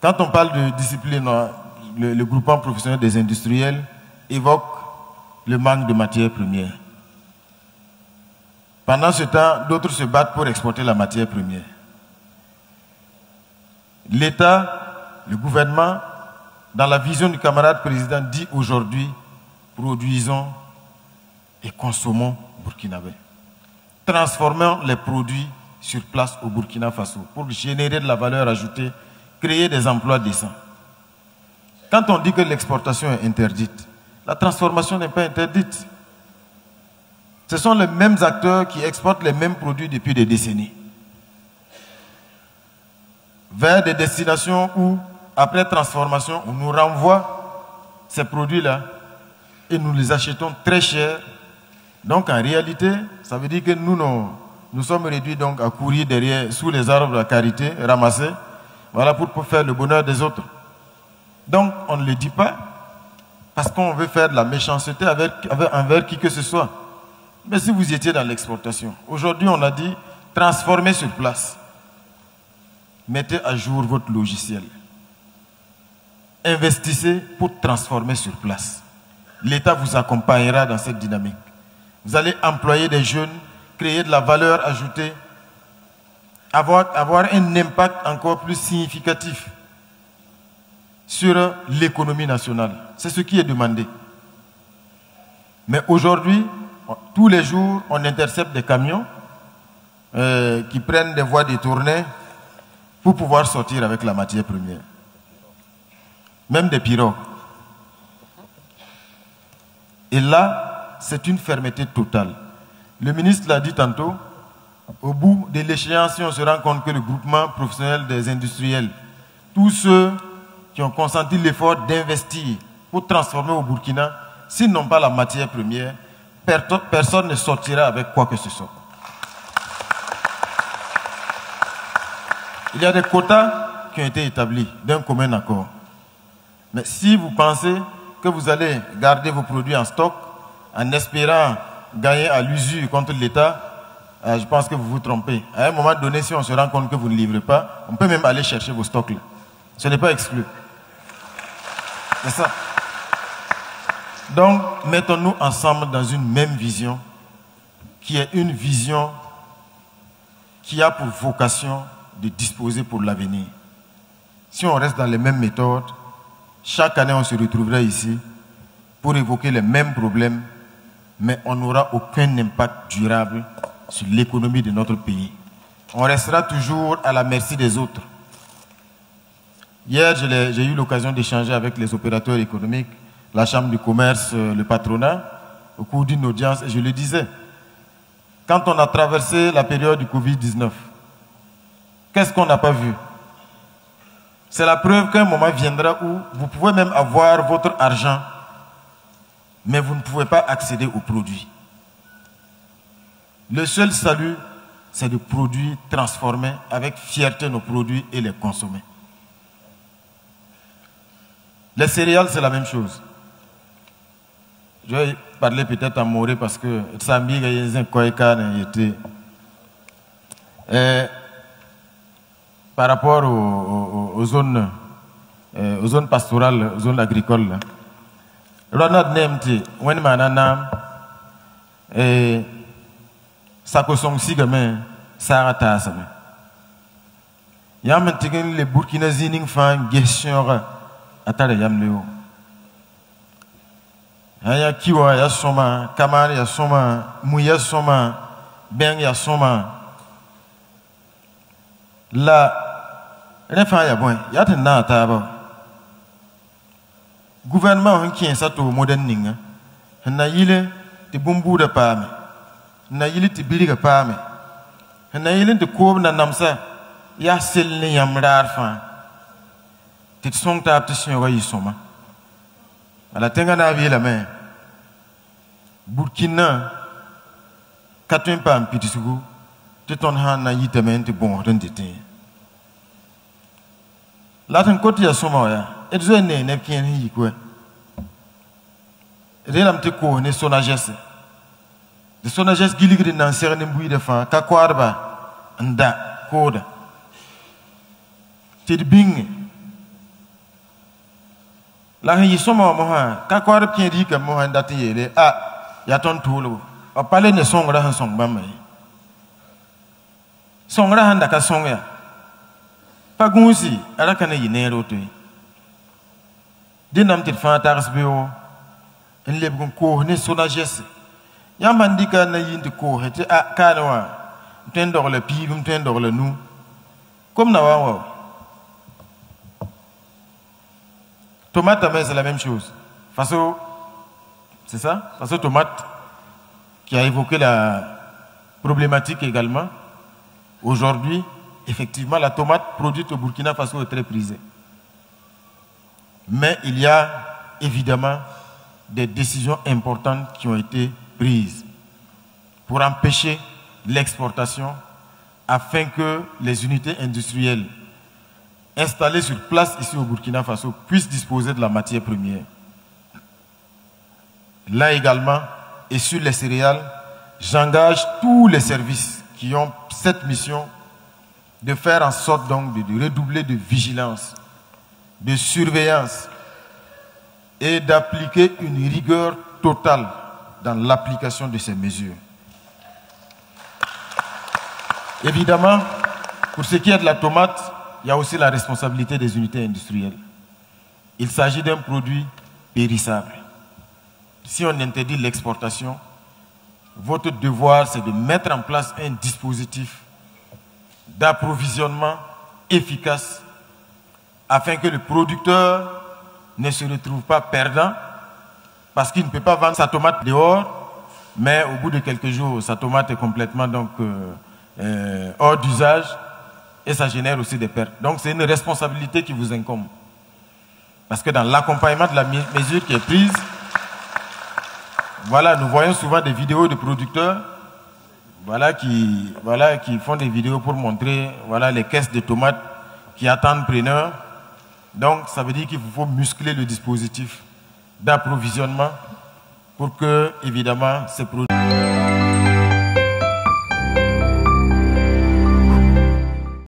Quand on parle de discipline, le groupement professionnel des industriels évoque le manque de matières premières. Pendant ce temps, d'autres se battent pour exporter la matière première. L'État, le gouvernement, dans la vision du camarade président, dit aujourd'hui, produisons et consommons burkinabé. Transformons les produits sur place au Burkina Faso pour générer de la valeur ajoutée, créer des emplois décents. Quand on dit que l'exportation est interdite, la transformation n'est pas interdite. Ce sont les mêmes acteurs qui exportent les mêmes produits depuis des décennies. Vers des destinations où, après transformation, on nous renvoie ces produits-là et nous les achetons très cher. Donc en réalité, ça veut dire que nous sommes réduits donc à courir derrière, sous les arbres de la carité, ramasser, voilà, pour faire le bonheur des autres. Donc on ne le dit pas parce qu'on veut faire de la méchanceté envers qui que ce soit. Mais si vous étiez dans l'exportation, aujourd'hui on a dit transformez sur place. Mettez à jour votre logiciel. Investissez pour transformer sur place. L'État vous accompagnera dans cette dynamique. Vous allez employer des jeunes, créer de la valeur ajoutée, avoir un impact encore plus significatif sur l'économie nationale. C'est ce qui est demandé. Mais aujourd'hui, tous les jours, on intercepte des camions qui prennent des voies détournées pour pouvoir sortir avec la matière première. Même des pirogues. Et là, c'est une fermeté totale. Le ministre l'a dit tantôt, au bout de l'échéance, si on se rend compte que le groupement professionnel des industriels, tous ceux qui ont consenti l'effort d'investir pour transformer au Burkina, s'ils n'ont pas la matière première, personne ne sortira avec quoi que ce soit. Il y a des quotas qui ont été établis d'un commun accord. Mais si vous pensez que vous allez garder vos produits en stock en espérant gagner à l'usure contre l'État, je pense que vous vous trompez. À un moment donné, si on se rend compte que vous ne livrez pas, on peut même aller chercher vos stocks là. Ce n'est pas exclu. C'est ça. Donc, mettons-nous ensemble dans une même vision, qui est une vision qui a pour vocation de disposer pour l'avenir. Si on reste dans les mêmes méthodes, chaque année on se retrouvera ici pour évoquer les mêmes problèmes, mais on n'aura aucun impact durable sur l'économie de notre pays. On restera toujours à la merci des autres. Hier, j'ai eu l'occasion d'échanger avec les opérateurs économiques, la Chambre du commerce, le patronat, au cours d'une audience, et je le disais, quand on a traversé la période du Covid-19, qu'est-ce qu'on n'a pas vu? C'est la preuve qu'un moment viendra où vous pouvez même avoir votre argent, mais vous ne pouvez pas accéder aux produits. Le seul salut, c'est de produire, transformer avec fierté nos produits et les consommer. Les céréales, c'est la même chose. Je vais parler peut-être en moré parce que Sambi a un koïka était. Par rapport aux zones pastorales, aux zones agricoles. Ronald Nemti, when manana, Sakosong Sigame, Sarata Same. Yamentigen les Burkina Zining fan, Gestion, Atare Yamleo. Aya Kiwa, Yasoma, Kamar, Yasoma, Mouya Soma, Ben Yasoma. La refa ya bon ya tin na ta ba gouvernement qui est ça to moderne ninga na yile ti bumbu da pame na yile ti biliga pame na yile ti ko na namsa ya sel ni yamrar fa ti song ta ti sio yi soma ala tenga na bi la main Burkina katun pam pitisugu ti ton han na yitemen ti bon rendite latin côté ya soma ya et zo ne kien yi ko relam te ko ne sonages de sonages giligri nan serne mbui de fa ka kwarba nda koda ti bing La hi soma moha ka kwar pien di ka moha ndati yele ya ton tulo o pale ne songra han song ba mai songra han da ka song ya pagunsi ara kana yinero to dinam tit fa tars bio en lebgun ko ne sonagesse yamba ndika na yindi ko hete ka no wa tendor le pibum tendor le nous comme na wa tomate, c'est la même chose. C'est ça? Faso tomate, qui a évoqué la problématique également. Aujourd'hui, effectivement, la tomate produite au Burkina Faso est très prisée. Mais il y a évidemment des décisions importantes qui ont été prises pour empêcher l'exportation afin que les unités industrielles installés sur place ici au Burkina Faso puissent disposer de la matière première. Là également, et sur les céréales, j'engage tous les services qui ont cette mission de faire en sorte donc de redoubler de vigilance, de surveillance et d'appliquer une rigueur totale dans l'application de ces mesures. Évidemment, pour ce qui est de la tomate, il y a aussi la responsabilité des unités industrielles. Il s'agit d'un produit périssable. Si on interdit l'exportation, votre devoir, c'est de mettre en place un dispositif d'approvisionnement efficace afin que le producteur ne se retrouve pas perdant parce qu'il ne peut pas vendre sa tomate dehors, mais au bout de quelques jours, sa tomate est complètement donc, hors d'usage. Et ça génère aussi des pertes. Donc c'est une responsabilité qui vous incombe. Parce que dans l'accompagnement de la mesure qui est prise, voilà, nous voyons souvent des vidéos de producteurs qui font des vidéos pour montrer les caisses de tomates qui attendent preneurs. Donc ça veut dire qu'il faut muscler le dispositif d'approvisionnement pour que, évidemment, ces produits